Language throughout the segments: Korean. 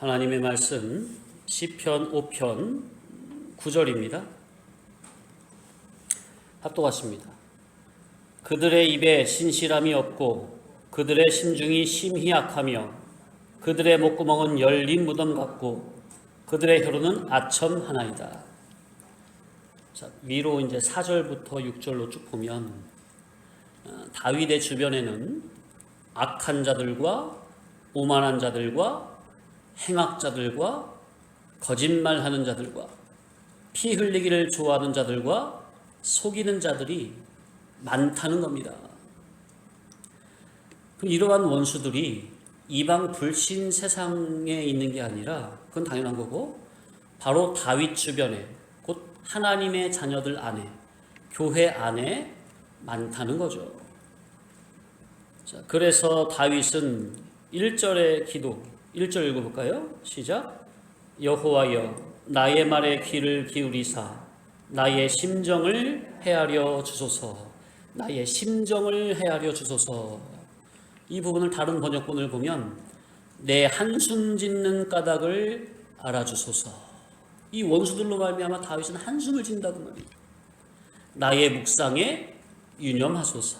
하나님의 말씀 시편 5편 9절입니다. 합독하십니다. 그들의 입에 신실함이 없고 그들의 심중이 심히 악하며 그들의 목구멍은 열린 무덤 같고 그들의 혀로는 아첨 하나이다. 자, 위로 이제 4절부터 6절로 쭉 보면 다윗의 주변에는 악한 자들과 오만한 자들과 행악자들과 거짓말하는 자들과 피 흘리기를 좋아하는 자들과 속이는 자들이 많다는 겁니다. 그럼 이러한 원수들이 이방 불신 세상에 있는 게 아니라 그건 당연한 거고 바로 다윗 주변에 곧 하나님의 자녀들 안에 교회 안에 많다는 거죠. 자, 그래서 다윗은 1절의 기도 1절 읽어볼까요? 시작. 여호와여 나의 말에 귀를 기울이사 나의 심정을 헤아려 주소서. 나의 심정을 헤아려 주소서. 이 부분을 다른 번역본을 보면 내 한숨 짓는 까닭을 알아주소서. 이 원수들로 말미암아 다윗은 한숨을 짓는다고 말이에요. 나의 묵상에 유념하소서.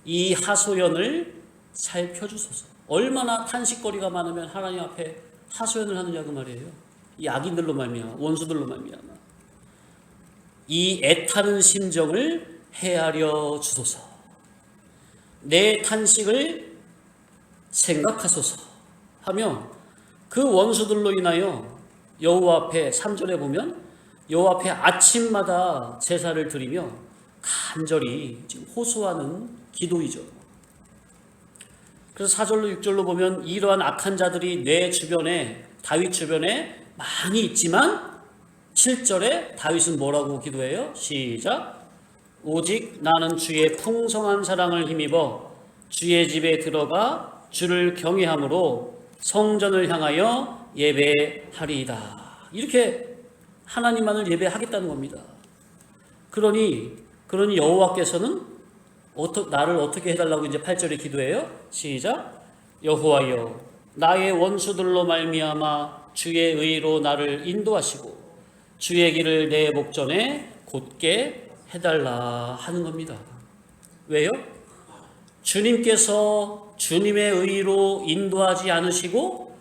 이 하소연을 살펴주소서. 얼마나 탄식거리가 많으면 하나님 앞에 하소연을 하느냐 그 말이에요. 이 악인들로 말미암아 원수들로 말미암아 이 애타는 심정을 헤아려 주소서. 내 탄식을 생각하소서 하며 그 원수들로 인하여 여호와 앞에 3절에 보면 여호와 앞에 아침마다 제사를 드리며 간절히 지금 호소하는 기도이죠. 그래서 4절로 6절로 보면 이러한 악한 자들이 내 주변에 다윗 주변에 많이 있지만 7절에 다윗은 뭐라고 기도해요? 시작. 오직 나는 주의 풍성한 사랑을 힘입어 주의 집에 들어가 주를 경외함으로 성전을 향하여 예배하리이다. 이렇게 하나님만을 예배하겠다는 겁니다. 그러니 여호와께서는 나를 어떻게 해달라고 이제 8절에 기도해요? 시작. 여호와여 나의 원수들로 말미암아 주의 의로 나를 인도하시고 주의 길을 내 목전에 곧게 해달라 하는 겁니다. 왜요? 주님께서 주님의 의로 인도하지 않으시고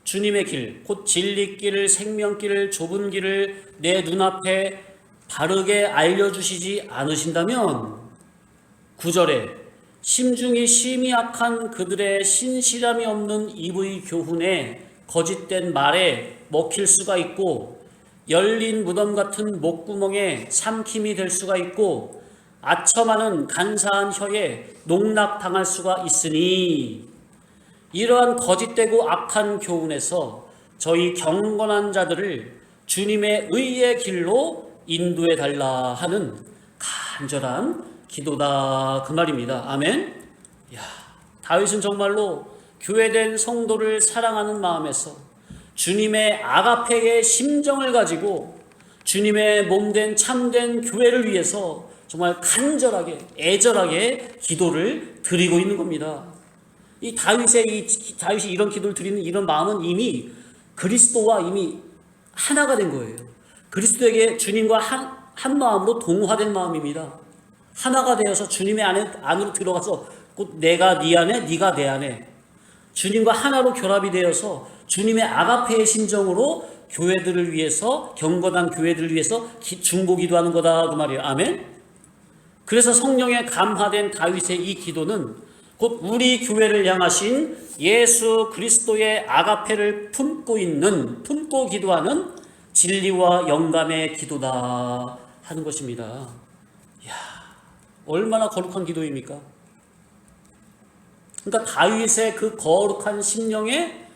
주님의 길, 곧 진리길을 생명길을 좁은 길을 내 눈앞에 바르게 알려주시지 않으신다면 9절에 심중이 심히 악한 그들의 신실함이 없는 입의 교훈에 거짓된 말에 먹힐 수가 있고 열린 무덤 같은 목구멍에 삼킴이 될 수가 있고 아첨하는 간사한 혀에 농락당할 수가 있으니 이러한 거짓되고 악한 교훈에서 저희 경건한 자들을 주님의 의의 길로 인도해 달라 하는 간절한 기도다 그 말입니다. 아멘. 야, 다윗은 정말로 교회된 성도를 사랑하는 마음에서 주님의 아가페의 심정을 가지고 주님의 몸된 참된 교회를 위해서 정말 간절하게 애절하게 기도를 드리고 있는 겁니다. 다윗이 이런 기도를 드리는 이런 마음은 이미 그리스도와 이미 하나가 된 거예요. 그리스도에게 주님과 한 마음으로 동화된 마음입니다. 하나가 되어서 주님의 안으로 들어가서 곧 내가 네 안에 네가 내 안에 주님과 하나로 결합이 되어서 주님의 아가페의 심정으로 교회들을 위해서 경건한 교회들을 위해서 중보기도하는 거다 그 말이에요. 아멘. 그래서 성령에 감화된 다윗의 이 기도는 곧 우리 교회를 향하신 예수 그리스도의 아가페를 품고 기도하는 진리와 영감의 기도다 하는 것입니다. 얼마나 거룩한 기도입니까? 그러니까 다윗의 그 거룩한 심령에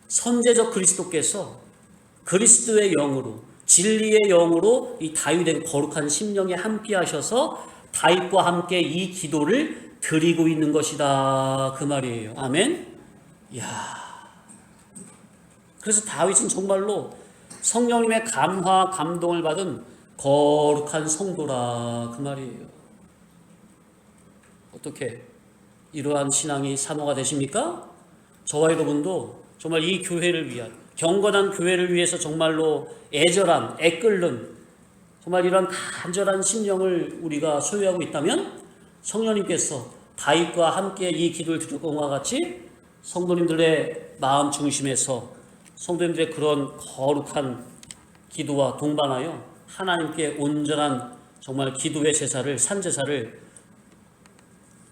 선제적 그리스도께서 그리스도의 영으로 진리의 영으로 이 다윗의 거룩한 심령에 함께 하셔서 다윗과 함께 이 기도를 드리고 있는 것이다 그 말이에요. 아멘. 이야. 그래서 다윗은 정말로 성령님의 감화 감동을 받은 거룩한 성도라 그 말이에요. 어떻게 이러한 신앙이 사모가 되십니까? 저와 여러분도 정말 이 교회를 위한 경건한 교회를 위해서 정말로 애절한 애끓는 정말 이런 간절한 심령을 우리가 소유하고 있다면 성령님께서 다윗과 함께 이 기도를 드렸던 것과 같이 성도님들의 마음 중심에서 성도님들의 그런 거룩한 기도와 동반하여 하나님께 온전한 정말 기도의 제사를 산제사를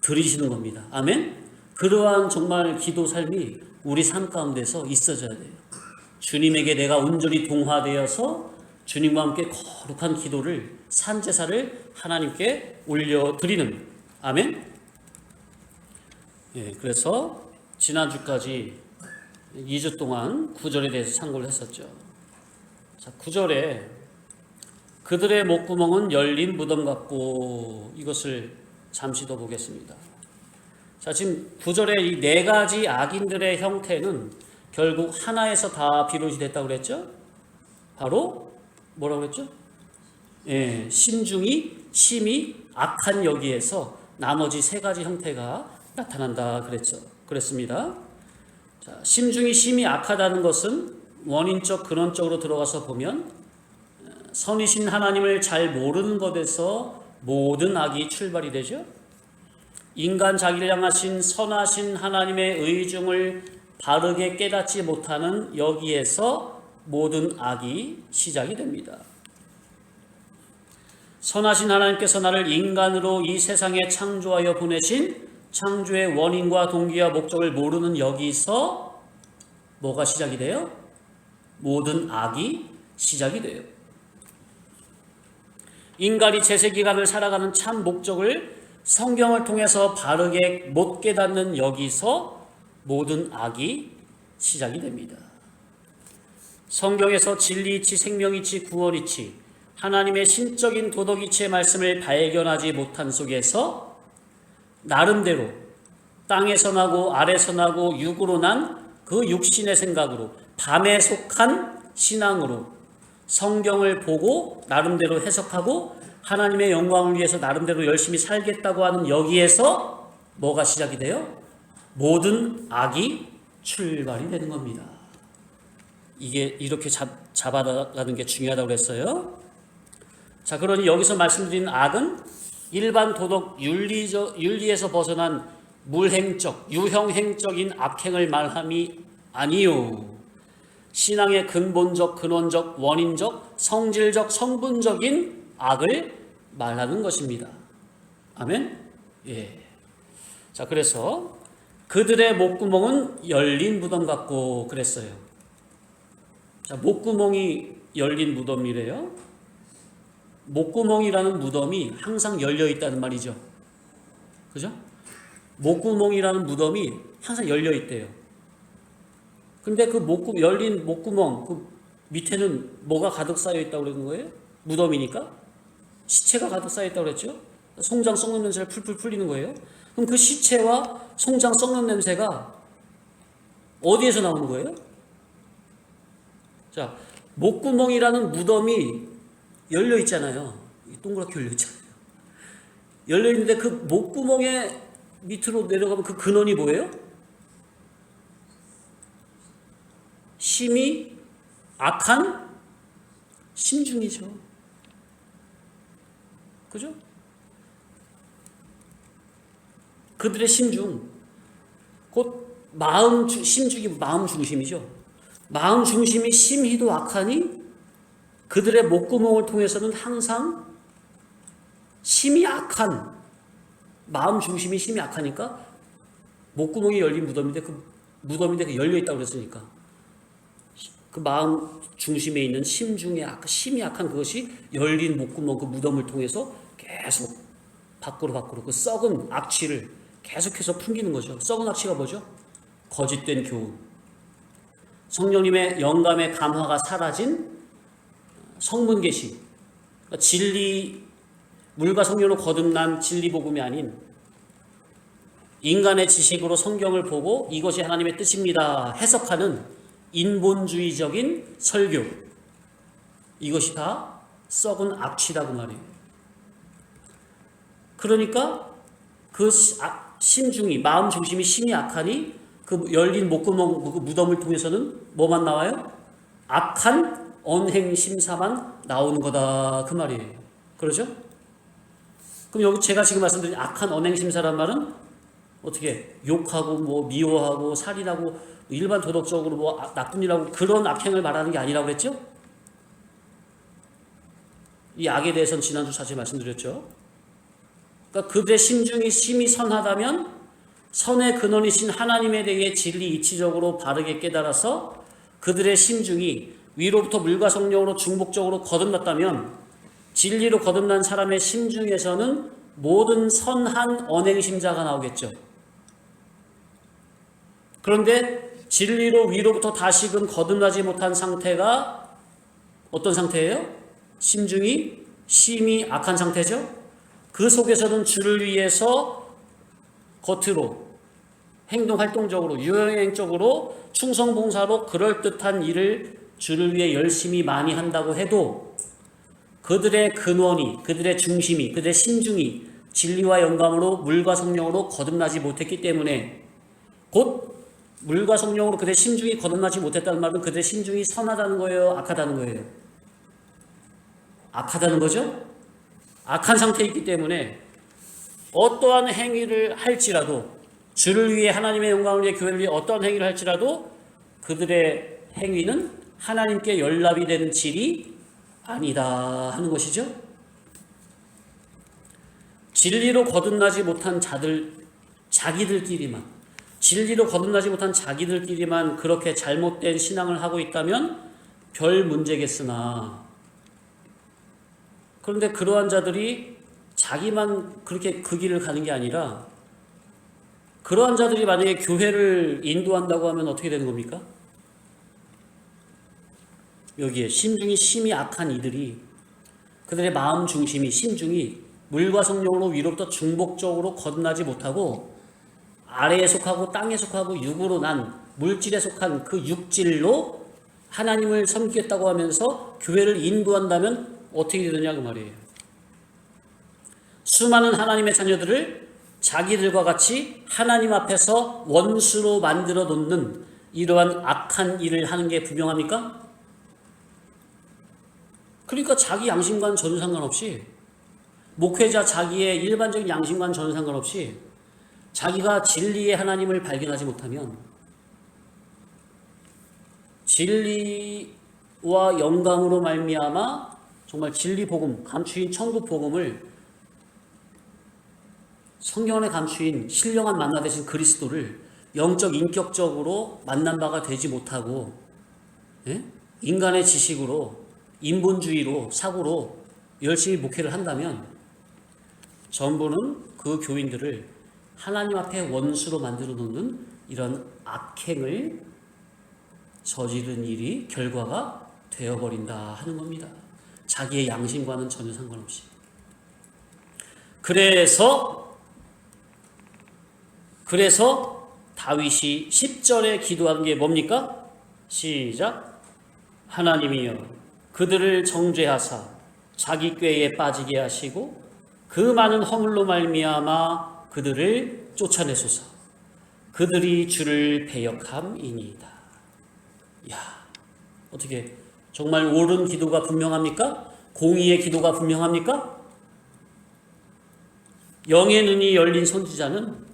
드리시는 겁니다. 아멘. 그러한 정말 기도 삶이 우리 삶 가운데서 있어져야 돼요. 주님에게 내가 온전히 동화되어서 주님과 함께 거룩한 기도를 산제사를 하나님께 올려드리는 아멘. 예, 그래서 지난주까지 2주 동안 구절에 대해서 참고를 했었죠. 자, 9절에 그들의 목구멍은 열린 무덤 같고 이것을 잠시 더 보겠습니다. 자, 지금 9절에 이 네 가지 악인들의 형태는 결국 하나에서 다 비롯이 됐다고 그랬죠? 바로 뭐라고 그랬죠? 예, 심중이 심히 악한 여기에서 나머지 세 가지 형태가 나타난다 그랬습니다. 자, 심중이 심히 악하다는 것은 원인적 근원적으로 들어가서 보면 선이신 하나님을 잘 모르는 것에서 모든 악이 출발이 되죠. 인간 자기를 향하신 선하신 하나님의 의중을 바르게 깨닫지 못하는 여기에서 모든 악이 시작이 됩니다. 선하신 하나님께서 나를 인간으로 이 세상에 창조하여 보내신 창조의 원인과 동기와 목적을 모르는 여기서 뭐가 시작이 돼요? 모든 악이 시작이 돼요. 인간이 재세기간을 살아가는 참 목적을 성경을 통해서 바르게 못 깨닫는 여기서 모든 악이 시작이 됩니다. 성경에서 진리이치 생명이치 구원이치 하나님의 신적인 도덕이치의 말씀을 발견하지 못한 속에서 나름대로 땅에서 나고 아래서 나고 육으로 난 그 육신의 생각으로 밤에 속한 신앙으로 성경을 보고 나름대로 해석하고 하나님의 영광을 위해서 나름대로 열심히 살겠다고 하는 여기에서 뭐가 시작이 돼요? 모든 악이 출발이 되는 겁니다. 이게 이렇게 잡아가는 게 중요하다고 그랬어요. 자, 그러니 여기서 말씀드린 악은 일반 도덕 윤리에서 벗어난 물행적, 유형행적인 악행을 말함이 아니요. 신앙의 근본적, 근원적, 원인적, 성질적, 성분적인 악을 말하는 것입니다. 아멘? 예. 자, 그래서 그들의 목구멍은 열린 무덤 같고 그랬어요. 자, 목구멍이 열린 무덤이래요. 목구멍이라는 무덤이 항상 열려 있다는 말이죠. 그죠? 목구멍이라는 무덤이 항상 열려 있대요. 근데 그 열린 목구멍 그 밑에는 뭐가 가득 쌓여 있다고 그러는 거예요? 무덤이니까 시체가 가득 쌓여 있다고 그랬죠. 송장 썩는 냄새를 풀풀 풀리는 거예요. 그럼 그 시체와 송장 썩는 냄새가 어디에서 나오는 거예요? 자, 목구멍이라는 무덤이 열려 있잖아요. 동그랗게 열려 있잖아요. 열려 있는데 그 목구멍에 밑으로 내려가면 그 근원이 뭐예요? 심히 악한 심중이죠. 그죠? 그들의 심중, 곧 심중이 마음 중심이죠. 마음 중심이 심히도 악하니 그들의 목구멍을 통해서는 항상 심히 악한 마음 중심이 심히 악하니까 목구멍이 열린 무덤인데 그 열려 있다고 그랬으니까 그 마음 중심에 있는 심중에 심히 악한 그것이 열린 목구멍 그 무덤을 통해서 계속 밖으로 그 썩은 악취를 계속해서 풍기는 거죠. 썩은 악취가 뭐죠? 거짓된 교훈. 성령님의 영감의 감화가 사라진 성문 계시. 그러니까 진리 물과 성령으로 거듭난 진리 복음이 아닌 인간의 지식으로 성경을 보고 이것이 하나님의 뜻입니다 해석하는 인본주의적인 설교. 이것이 다 썩은 악취라고 말이에요. 그러니까 그 심중이 마음 중심이 심히 악하니 그 열린 목구멍 그 무덤을 통해서는 뭐만 나와요? 악한 언행 심사만 나오는 거다 그 말이에요. 그러죠? 그럼 여기 제가 지금 말씀드린 악한 언행 심사란 말은 어떻게 욕하고 뭐 미워하고 살인하고 일반 도덕적으로 뭐 나쁜 일하고 그런 악행을 말하는 게 아니라고 그랬죠? 이 악에 대해서는 지난주 사실 말씀드렸죠. 그러니까 그들의 심중이 심히 선하다면 선의 근원이신 하나님에 대해 진리 이치적으로 바르게 깨달아서 그들의 심중이 위로부터 물과 성령으로 중복적으로 거듭났다면 진리로 거듭난 사람의 심중에서는 모든 선한 언행심자가 나오겠죠. 그런데 진리로 위로부터 다시금 거듭나지 못한 상태가 어떤 상태예요? 심중이 심히 악한 상태죠. 그 속에서는 주를 위해서 겉으로 행동 활동적으로 유행적으로 충성봉사로 그럴듯한 일을 주를 위해 열심히 많이 한다고 해도 그들의 근원이, 그들의 중심이, 그들의 심중이 진리와 영감으로 물과 성령으로 거듭나지 못했기 때문에 곧 물과 성령으로 그들의 심중이 거듭나지 못했다는 말은 그들의 심중이 선하다는 거예요? 악하다는 거예요? 악하다는 거죠? 악한 상태에 있기 때문에 어떠한 행위를 할지라도 주를 위해 하나님의 영광을 위해 교회를 위해 어떠한 행위를 할지라도 그들의 행위는 하나님께 연락이 되는 질이 아니다 하는 것이죠. 진리로 거듭나지 못한 자들 자기들끼리만 진리로 거듭나지 못한 자기들끼리만 그렇게 잘못된 신앙을 하고 있다면 별 문제겠으나 그런데 그러한 자들이 자기만 그렇게 그 길을 가는 게 아니라 그러한 자들이 만약에 교회를 인도한다고 하면 어떻게 되는 겁니까? 여기에 심중이 심히 악한 이들이 그들의 마음 중심이 심중이 물과 성령으로 위로부터 중복적으로 거듭나지 못하고 아래에 속하고 땅에 속하고 육으로 난 물질에 속한 그 육질로 하나님을 섬기겠다고 하면서 교회를 인도한다면 어떻게 되느냐 그 말이에요. 수많은 하나님의 자녀들을 자기들과 같이 하나님 앞에서 원수로 만들어 놓는 이러한 악한 일을 하는 게 분명합니까? 그러니까 자기 양심과는 전혀 상관없이 목회자 자기의 일반적인 양심과는 전혀 상관없이 자기가 진리의 하나님을 발견하지 못하면 진리와 영광으로 말미암아 정말 진리 복음, 감추인 천국 복음을 성경 안에 감추인 신령한 만나 되신 그리스도를 영적 인격적으로 만난 바가 되지 못하고 인간의 지식으로 인본주의로 사고로 열심히 목회를 한다면 전부는 그 교인들을 하나님 앞에 원수로 만들어 놓는 이런 악행을 저지른 일이 결과가 되어버린다 하는 겁니다. 자기의 양심과는 전혀 상관없이. 그래서 다윗이 10절에 기도한 게 뭡니까? 시작. 하나님이여 그들을 정죄하사 자기 꾀에 빠지게 하시고 그 많은 허물로 말미암아 그들을 쫓아내소서. 그들이 주를 배역함이니이다. 야, 어떻게 정말 옳은 기도가 분명합니까? 공의의 기도가 분명합니까? 영의 눈이 열린 선지자는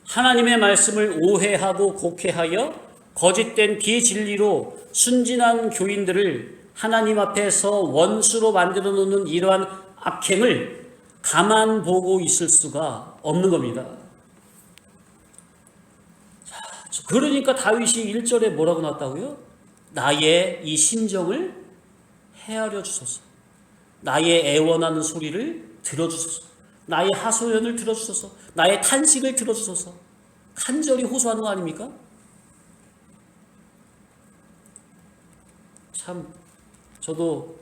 하나님의 말씀을 오해하고 곡해하여 거짓된 비진리로 순진한 교인들을 하나님 앞에서 원수로 만들어 놓는 이러한 악행을 가만 보고 있을 수가 없는 겁니다. 그러니까 다윗이 1절에 뭐라고 나왔다고요? 나의 이 심정을 헤아려 주소서. 나의 애원하는 소리를 들어주소서. 나의 하소연을 들어주소서. 나의 탄식을 들어주소서. 간절히 호소하는 거 아닙니까? 참 저도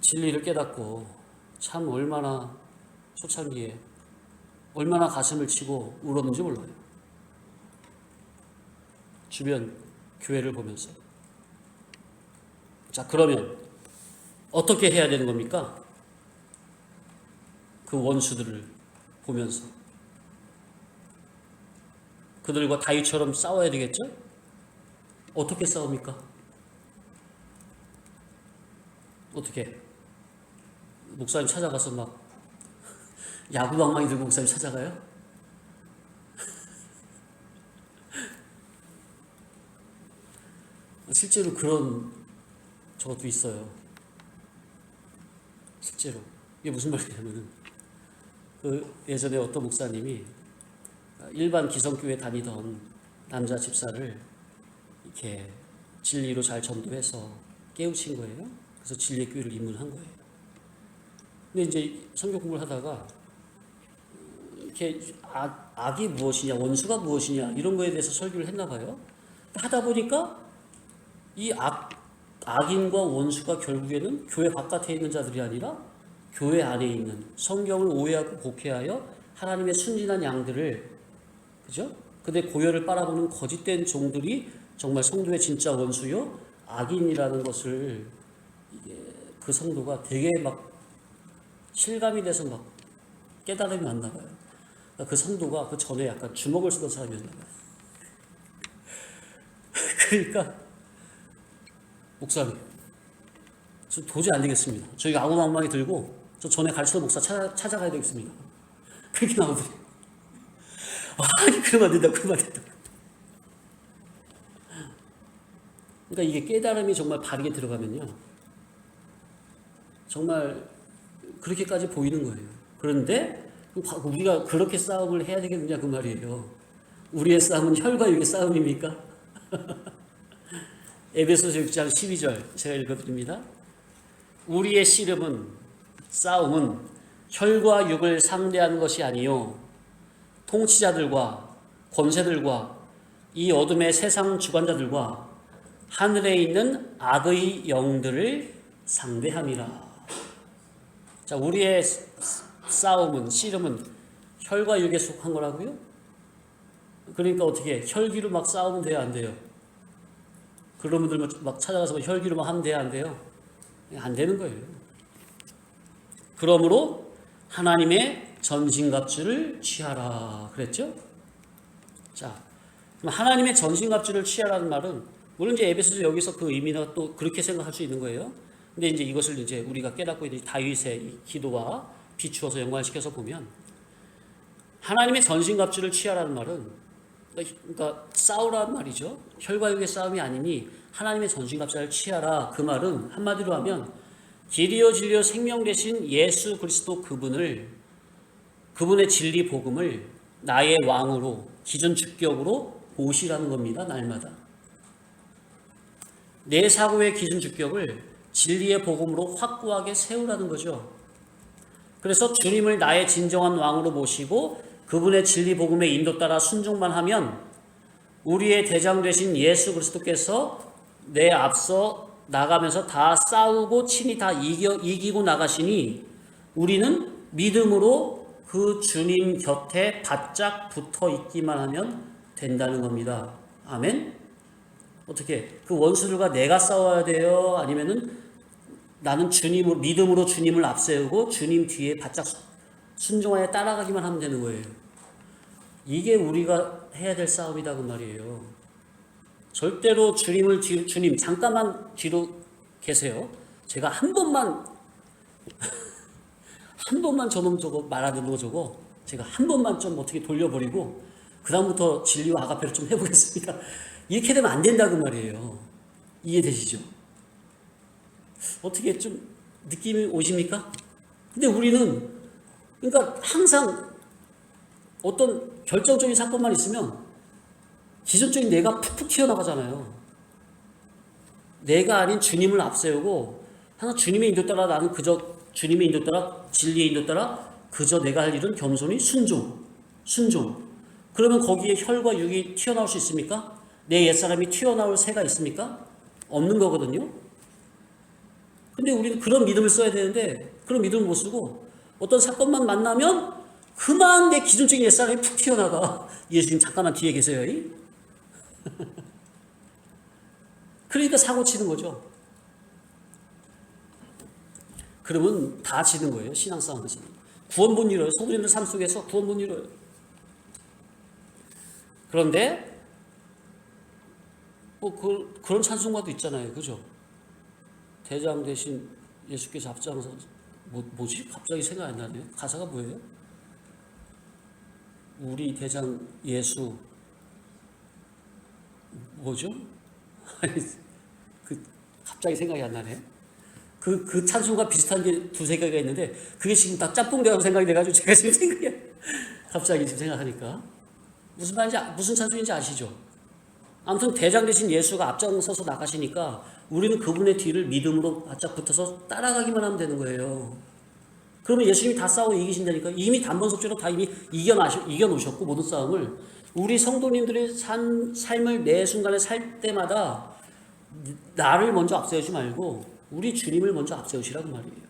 진리를 깨닫고 참 얼마나 초창기에 얼마나 가슴을 치고 울었는지 몰라요. 주변 교회를 보면서. 자, 그러면 어떻게 해야 되는 겁니까? 그 원수들을 보면서 그들과 다윗처럼 싸워야 되겠죠? 어떻게 싸웁니까? 어떻게? 목사님 찾아가서 막 야구방망이 들고 목사님 찾아가요? 실제로 그런 저것도 있어요. 실제로. 이게 무슨 말이냐면은 그 예전에 어떤 목사님이 일반 기성교회 다니던 남자 집사를 이렇게 진리로 잘 전도해서 깨우친 거예요. 그래서 진리의 교회를 입문한 거예요. 근데 이제 성경 공부를 하다가 이렇게 악이 무엇이냐, 원수가 무엇이냐 이런 거에 대해서 설교를 했나 봐요. 하다 보니까 이 악인과 원수가 결국에는 교회 바깥에 있는 자들이 아니라 교회 안에 있는 성경을 오해하고 곡해하여 하나님의 순진한 양들을, 그죠? 근데 고열을 빨아보는 거짓된 종들이 정말 성도의 진짜 원수요 악인이라는 것을 그 성도가 되게 막 실감이 돼서 막 깨달음이 왔나 봐요. 그 성도가 그 전에 약간 주먹을 쓰던 사람이었나 봐요. 그러니까 목사님, 저 도저히 안 되겠습니다. 저희 아구망망이 들고 저 전에 가르치던 목사 찾아가야 되겠습니다. 그렇게 나오더래요. 아니 그러면 안 된다, 그러면 안 된다. 그러니까 이게 깨달음이 정말 바르게 들어가면요, 정말 그렇게까지 보이는 거예요. 그런데 우리가 그렇게 싸움을 해야 되겠느냐 그 말이에요. 우리의 싸움은 혈과 육의 싸움입니까? 에베소서 6장 12절 제가 읽어드립니다. 우리의 씨름은 싸움은 혈과 육을 상대하는 것이 아니요 통치자들과 권세들과 이 어둠의 세상 주관자들과 하늘에 있는 악의 영들을 상대함이라. 자, 우리의 싸움은, 씨름은 혈과 육에 속한 거라고요? 그러니까 어떻게 혈기로 막 싸우면 돼요, 안 돼요? 그런 분들 막 찾아가서 혈기로 막 하면 돼요, 안 돼요? 안 되는 거예요. 그러므로 하나님의 전신갑주를 취하라 그랬죠? 자, 그럼 하나님의 전신갑주를 취하라는 말은 물론 이제 에베소서 여기서 그 의미가 또 그렇게 생각할 수 있는 거예요. 근데 이제 이것을 이제 우리가 깨닫고 있는 다윗의 이 기도와 비추어서 연관시켜서 보면 하나님의 전신갑주를 취하라는 말은 그러니까 싸우라는 말이죠. 혈과 육의 싸움이 아니니 하나님의 전신갑주를 취하라. 그 말은 한마디로 하면 길이요 진리요 생명 되신 예수 그리스도 그분의 진리 복음을 나의 왕으로 기준 주격으로 보시라는 겁니다. 날마다. 내 사고의 기준 주격을 진리의 복음으로 확고하게 세우라는 거죠. 그래서 주님을 나의 진정한 왕으로 모시고 그분의 진리 복음의 인도 따라 순종만 하면 우리의 대장 되신 예수 그리스도께서 내 앞서 나가면서 다 싸우고 친히 다 이기고 나가시니 우리는 믿음으로 그 주님 곁에 바짝 붙어 있기만 하면 된다는 겁니다. 아멘? 어떻게? 그 원수들과 내가 싸워야 돼요? 아니면은 나는 믿음으로 주님을 앞세우고 주님 뒤에 바짝 순종하여 따라가기만 하면 되는 거예요. 이게 우리가 해야 될 싸움이다 그 말이에요. 절대로 주님 잠깐만 뒤로 계세요. 제가 한 번만 저놈 저거 말하는 거 저거 제가 한 번만 좀 어떻게 돌려버리고 그 다음부터 진리와 아가페를 좀 해보겠습니다. 이렇게 되면 안 된다 그 말이에요. 이해되시죠? 어떻게 좀 느낌이 오십니까? 근데 우리는 그러니까 항상 어떤 결정적인 사건만 있으면 기존적인 내가 푹푹 튀어나가잖아요. 내가 아닌 주님을 앞세우고 항상 주님의 인도 따라 나는 그저 주님의 인도 따라 진리의 인도 따라 그저 내가 할 일은 겸손히 순종. 그러면 거기에 혈과 육이 튀어나올 수 있습니까? 내 옛사람이 튀어나올 새가 있습니까? 없는 거거든요. 근데 우리는 그런 믿음을 써야 되는데 그런 믿음을 못 쓰고 어떤 사건만 만나면 그만 내 기존적인 옛사람이 푹 튀어나가. 예수님 잠깐만 뒤에 계세요. 그러니까 사고 치는 거죠. 그러면 다 지는 거예요. 신앙싸움에서. 구원 못 이뤄요. 성도님들 삶 속에서 구원 못 이뤄요. 그런데 뭐 그런 찬송가도 있잖아요. 그죠? 대장 대신 예수께서 앞장서 뭐지? 갑자기 생각이 안 나네요. 가사가 뭐예요? 우리 대장 예수 뭐죠? 갑자기 생각이 안 나네. 그 찬송과 비슷한 게 두세 개가 있는데 그게 지금 다 짬뽕대가로 생각이 돼가지고 제가 지금 갑자기 지금 생각하니까 무슨 찬송인지 아시죠? 아무튼 대장 대신 예수가 앞장서서 나가시니까 우리는 그분의 뒤를 믿음으로 바짝 붙어서 따라가기만 하면 되는 거예요. 그러면 예수님이 다 싸워 이기신다니까. 이미 단번석처럼 다 이미 이겨놓으셨고 모든 싸움을 우리 성도님들의 삶을 매 순간에 살 때마다 나를 먼저 앞세우지 말고 우리 주님을 먼저 앞세우시라는 말이에요.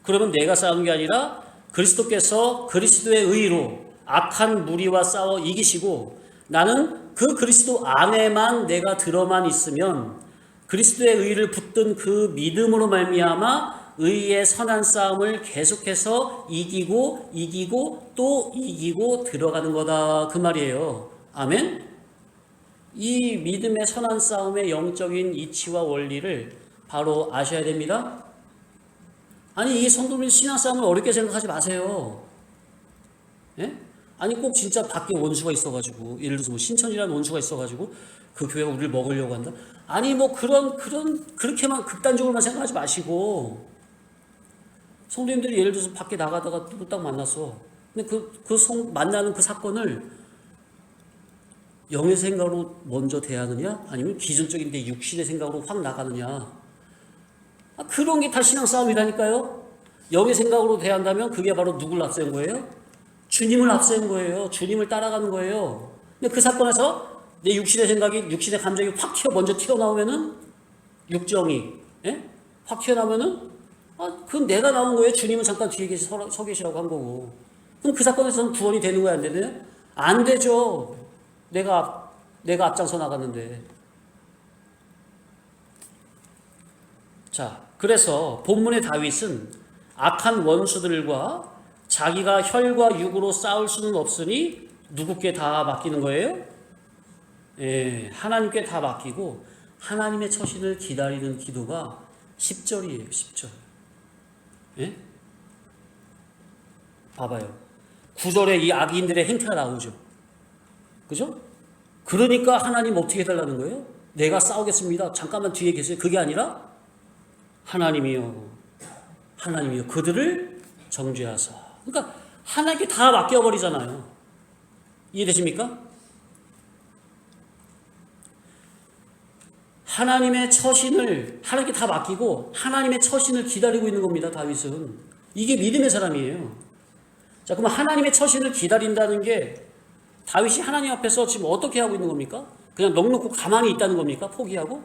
그러면 내가 싸우는 게 아니라 그리스도께서 그리스도의 의로 악한 무리와 싸워 이기시고 나는 그 그리스도 안에만 내가 들어만 있으면 그리스도의 의를 붙든 그 믿음으로 말미암아 의의 선한 싸움을 계속해서 이기고 또 이기고 들어가는 거다 그 말이에요. 아멘? 이 믿음의 선한 싸움의 영적인 이치와 원리를 바로 아셔야 됩니다. 아니 이 성도님 신앙 싸움을 어렵게 생각하지 마세요. 예? 아니 꼭 진짜 밖에 원수가 있어가지고 예를 들어서 뭐 신천이라는 원수가 있어가지고 그 교회가 우리를 먹으려고 한다. 아니 뭐 그렇게만 극단적으로만 생각하지 마시고 성도님들이 예를 들어서 밖에 나가다가 딱 만났어. 근데 만나는 그 사건을 영의 생각으로 먼저 대하느냐 아니면 기존적인 내 육신의 생각으로 확 나가느냐 그런 게 다 신앙 싸움이라니까요. 영의 생각으로 대한다면 그게 바로 누굴 앞세운 거예요? 주님을 앞세운 거예요. 주님을 따라가는 거예요. 근데 그 사건에서 내 육신의 생각이 육신의 감정이 먼저 튀어나오면은 육정이 확 튀어나오면은 그건 내가 나온 거예요. 주님은 잠깐 뒤에 서 계시라고 한 거고. 그럼 그 사건에서는 구원이 되는 거야 안 되나요? 안 되죠. 내가 앞장서 나갔는데. 자, 그래서 본문의 다윗은 악한 원수들과 자기가 혈과 육으로 싸울 수는 없으니 누구께 다 맡기는 거예요? 예, 하나님께 다 맡기고 하나님의 처신을 기다리는 기도가 10절이에요. 10절. 예? 봐봐요. 9절에 이 악인들의 행태가 나오죠. 그죠? 그러니까 하나님 어떻게 해달라는 거예요? 내가 싸우겠습니다. 잠깐만 뒤에 계세요. 그게 아니라 하나님이요 그들을 정죄하사. 그러니까 하나님께 다 맡겨버리잖아요. 이해되십니까? 하나님의 처신을 하나님께 다 맡기고 하나님의 처신을 기다리고 있는 겁니다. 다윗은. 이게 믿음의 사람이에요. 자, 그럼 하나님의 처신을 기다린다는 게 다윗이 하나님 앞에서 지금 어떻게 하고 있는 겁니까? 그냥 넋놓고 가만히 있다는 겁니까? 포기하고?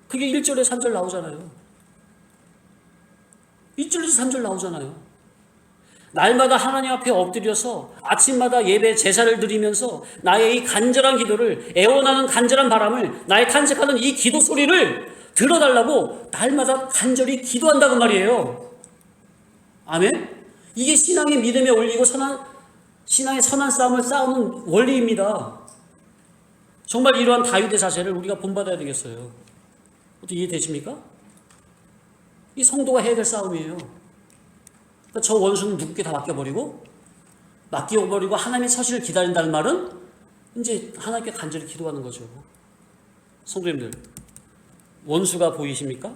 그게 1절에 3절 나오잖아요. 1절에서 3절 나오잖아요. 날마다 하나님 앞에 엎드려서 아침마다 예배 제사를 드리면서 나의 이 간절한 기도를 애원하는 간절한 바람을 나의 탄식하는 이 기도 소리를 들어달라고 날마다 간절히 기도한다고 말이에요. 아멘? 이게 신앙의 믿음에 올리고 신앙의 선한 싸움을 싸우는 원리입니다. 정말 이러한 다윗의 자세를 우리가 본받아야 되겠어요. 어떻게 이해되십니까? 이 성도가 해야 될 싸움이에요. 그러니까 저 원수는 누구께 다 맡겨버리고 하나님의 처신을 기다린다는 말은 이제 하나님께 간절히 기도하는 거죠. 성도님들, 원수가 보이십니까?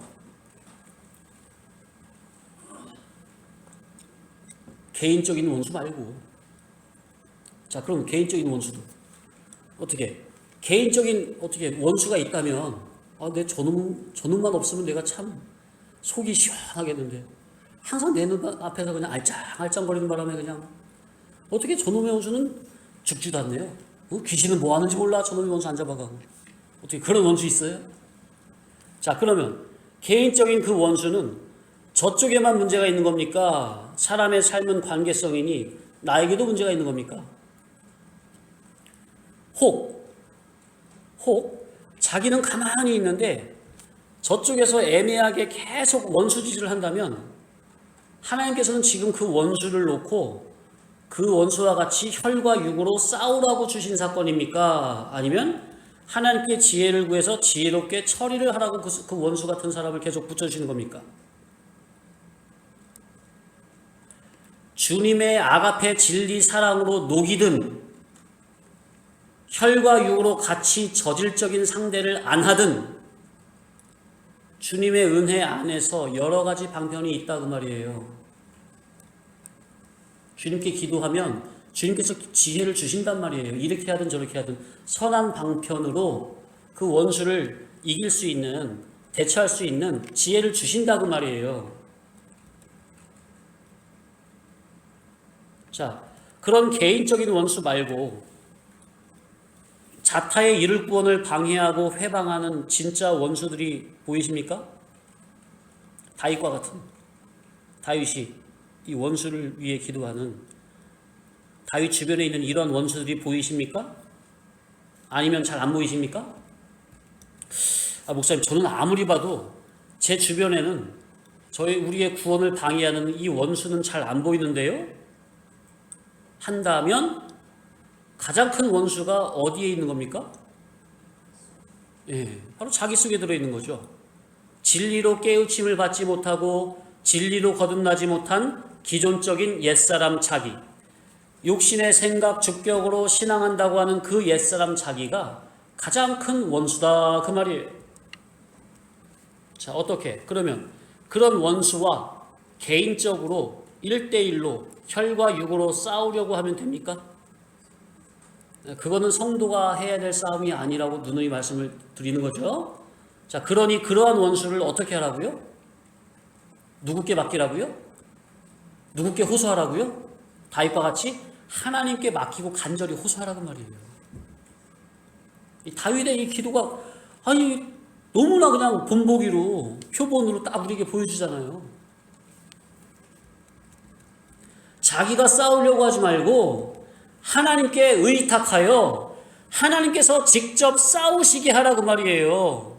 개인적인 원수 말고. 자, 그럼 개인적인 원수도 개인적인 원수가 있다면 내 저놈만 없으면 내가 참 속이 시원하겠는데 항상 내 눈 앞에서 그냥 알짱알짱거리는 바람에 그냥 어떻게 저놈의 원수는 죽지도 않네요. 귀신은 뭐 하는지 몰라. 저놈의 원수 안 잡아가고. 어떻게 그런 원수 있어요? 자, 그러면 개인적인 그 원수는 저쪽에만 문제가 있는 겁니까? 사람의 삶은 관계성이니 나에게도 문제가 있는 겁니까? 혹 자기는 가만히 있는데 저쪽에서 애매하게 계속 원수짓을 한다면 하나님께서는 지금 그 원수를 놓고 그 원수와 같이 혈과 육으로 싸우라고 주신 사건입니까? 아니면 하나님께 지혜를 구해서 지혜롭게 처리를 하라고 그 원수 같은 사람을 계속 붙여주시는 겁니까? 주님의 아가페 진리 사랑으로 녹이든 혈과 육으로 같이 저질적인 상대를 안 하든 주님의 은혜 안에서 여러 가지 방편이 있다 그 말이에요. 주님께 기도하면 주님께서 지혜를 주신단 말이에요. 이렇게 하든 저렇게 하든 선한 방편으로 그 원수를 이길 수 있는, 대처할 수 있는 지혜를 주신다 그 말이에요. 자, 그런 개인적인 원수 말고 자타의 이룰 구원을 방해하고 회방하는 진짜 원수들이 보이십니까? 다윗과 같은, 다윗이 이 원수를 위해 기도하는 다윗 주변에 있는 이런 원수들이 보이십니까? 아니면 잘 안 보이십니까? 목사님, 저는 아무리 봐도 제 주변에는 우리의 구원을 방해하는 이 원수는 잘 안 보이는데요? 한다면 가장 큰 원수가 어디에 있는 겁니까? 바로 자기 속에 들어있는 거죠. 진리로 깨우침을 받지 못하고 진리로 거듭나지 못한 기존적인 옛사람 자기, 욕심의 생각, 주격으로 신앙한다고 하는 그 옛사람 자기가 가장 큰 원수다 그 말이에요. 자, 어떻게? 그러면 그런 원수와 개인적으로 1대1로 혈과 육으로 싸우려고 하면 됩니까? 그거는 성도가 해야 될 싸움이 아니라고 누누이 말씀을 드리는 거죠. 자, 그러니 그러한 원수를 어떻게 하라고요? 누구께 맡기라고요? 누구께 호소하라고요? 다윗과 같이 하나님께 맡기고 간절히 호소하라고 말이에요. 이 다윗의 이 기도가 너무나 그냥 본보기로 표본으로 딱 우리에게 보여주잖아요. 자기가 싸우려고 하지 말고 하나님께 의탁하여 하나님께서 직접 싸우시게 하라고 말이에요.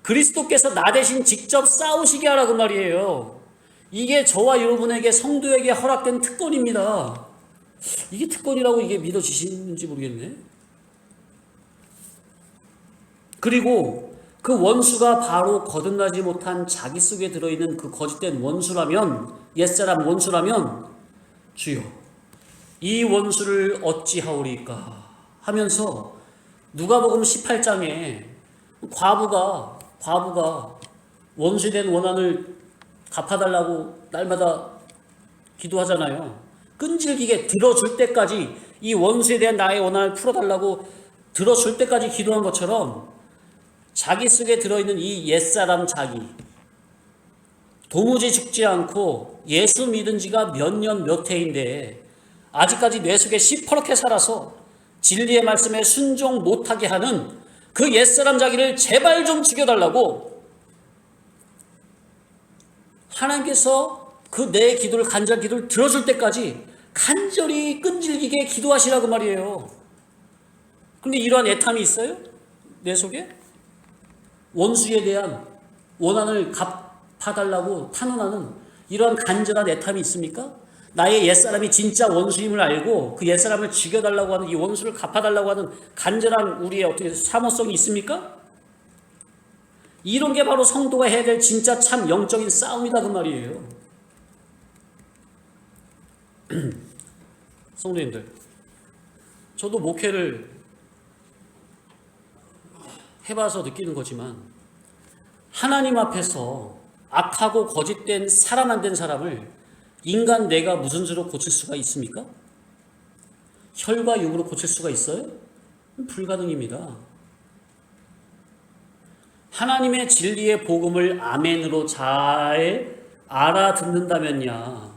그리스도께서 나 대신 직접 싸우시게 하라고 말이에요. 이게 저와 여러분에게 성도에게 허락된 특권입니다. 이게 특권이라고 이게 믿어지시는지 모르겠네. 그리고 그 원수가 바로 거듭나지 못한 자기 속에 들어있는 그 거짓된 원수라면, 옛사람 원수라면, 주여 이 원수를 어찌하오리까 하면서 누가복음 18장에 과부가 원수된 원한을 갚아달라고 날마다 기도하잖아요. 끈질기게 들어줄 때까지 이 원수에 대한 나의 원한을 풀어달라고 들어줄 때까지 기도한 것처럼 자기 속에 들어있는 이 옛사람 자기, 도무지 죽지 않고 예수 믿은 지가 몇 년 몇 해인데 아직까지 뇌 속에 시퍼렇게 살아서 진리의 말씀에 순종 못하게 하는 그 옛사람 자기를 제발 좀 죽여달라고 하나님께서 그 내 기도를, 간절 기도를 들어줄 때까지 간절히 끈질기게 기도하시라고 말이에요. 그런데 이러한 애탐이 있어요? 내 속에? 원수에 대한 원한을 갚아달라고 탄원하는 이러한 간절한 애탐이 있습니까? 나의 옛사람이 진짜 원수임을 알고 그 옛사람을 죽여달라고 하는, 이 원수를 갚아달라고 하는 간절한 우리의 어떻게 사모성이 있습니까? 이런 게 바로 성도가 해야 될 진짜 참 영적인 싸움이다 그 말이에요. 성도님들, 저도 목회를 해봐서 느끼는 거지만 하나님 앞에서 악하고 거짓된 사람 안 된 사람을 인간 내가 무슨 수로 고칠 수가 있습니까? 혈과 육으로 고칠 수가 있어요? 불가능입니다. 하나님의 진리의 복음을 아멘으로 잘 알아듣는다면야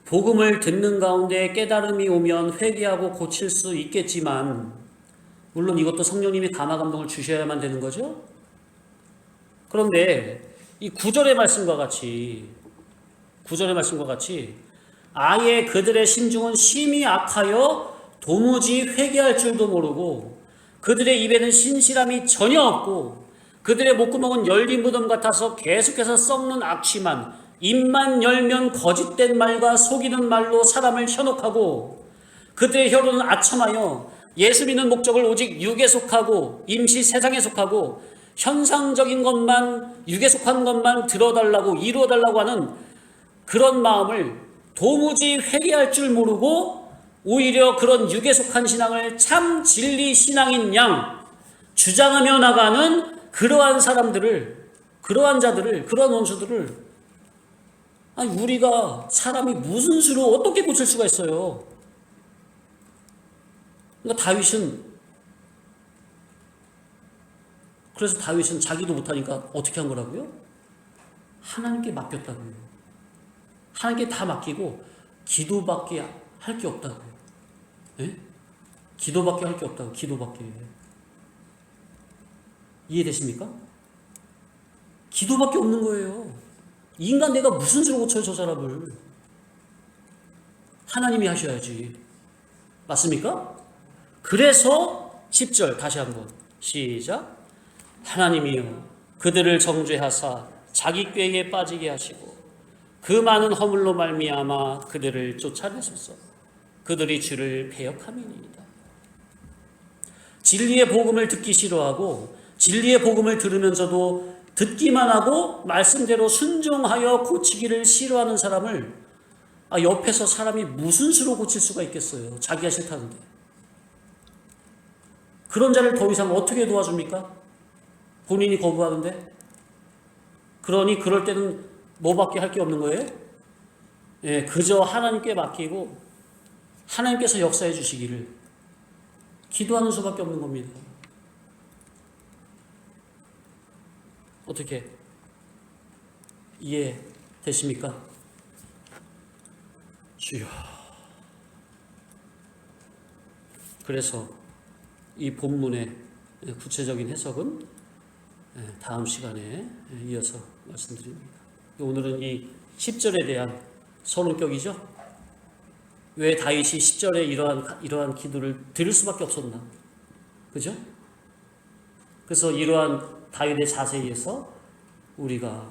복음을 듣는 가운데 깨달음이 오면 회개하고 고칠 수 있겠지만 물론 이것도 성령님이 감화 감동을 주셔야만 되는 거죠. 그런데 이 9절의 말씀과 같이 아예 그들의 심중은 심히 악하여 도무지 회개할 줄도 모르고 그들의 입에는 신실함이 전혀 없고 그들의 목구멍은 열린 무덤 같아서 계속해서 썩는 악취만 입만 열면 거짓된 말과 속이는 말로 사람을 현혹하고 그들의 혀로는 아첨하여 예수 믿는 목적을 오직 육에 속하고 임시 세상에 속하고 현상적인 것만 육에 속한 것만 들어달라고 이루어달라고 하는 그런 마음을 도무지 회개할 줄 모르고 오히려 그런 육에 속한 신앙을 참 진리 신앙인 양 주장하며 나가는 그러한 사람들을, 그러한 자들을, 그러한 원수들을 아니 우리가 사람이 무슨 수로 어떻게 고칠 수가 있어요? 그러니까 다윗은 자기도 못하니까 어떻게 한 거라고요? 하나님께 맡겼다고요. 하나님께 다 맡기고 기도밖에 할 게 없다고요. 예? 기도밖에 할 게 없다고. 기도밖에. 이해되십니까? 기도밖에 없는 거예요. 인간 내가 무슨 수로 고쳐요 저 사람을. 하나님이 하셔야지. 맞습니까? 그래서 10절 다시 한번 시작. 하나님이여 그들을 정죄하사 자기 꾀에 빠지게 하시고 그 많은 허물로 말미암아 그들을 쫓아내소서. 그들이 주를 배역함이니이다. 진리의 복음을 듣기 싫어하고 진리의 복음을 들으면서도 듣기만 하고 말씀대로 순종하여 고치기를 싫어하는 사람을 옆에서 사람이 무슨 수로 고칠 수가 있겠어요. 자기가 싫다는데. 그런 자를 더 이상 어떻게 도와줍니까? 본인이 거부하는데. 그러니 그럴 때는 뭐밖에 할 게 없는 거예요? 예, 그저 하나님께 맡기고 하나님께서 역사해 주시기를 기도하는 수밖에 없는 겁니다. 어떻게 이해되십니까? 주여. 그래서 이 본문의 구체적인 해석은 다음 시간에 이어서 말씀드립니다. 오늘은 이 10절에 대한 서론격이죠. 왜 다윗이 10절에 이러한 기도를 드릴 수밖에 없었나? 그죠? 그래서 이러한 다윗의 자세에 의해서 우리가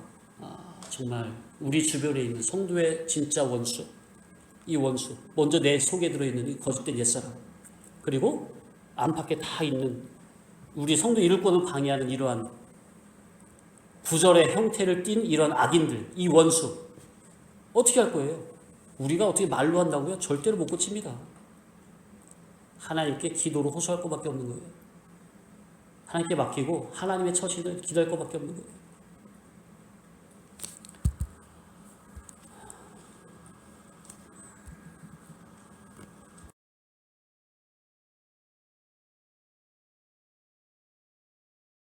정말 우리 주변에 있는 성도의 진짜 원수, 이 원수, 먼저 내 속에 들어있는 이 거짓된 옛사람, 그리고 안팎에 다 있는 우리 성도 이룰권을 방해하는 이러한 부절의 형태를 띤 이런 악인들, 이 원수 어떻게 할 거예요? 우리가 어떻게 말로 한다고요? 절대로 못 고칩니다. 하나님께 기도로 호소할 것밖에 없는 거예요. 하나님께 맡기고 하나님의 처신을 기도할 것밖에 없는 거예요.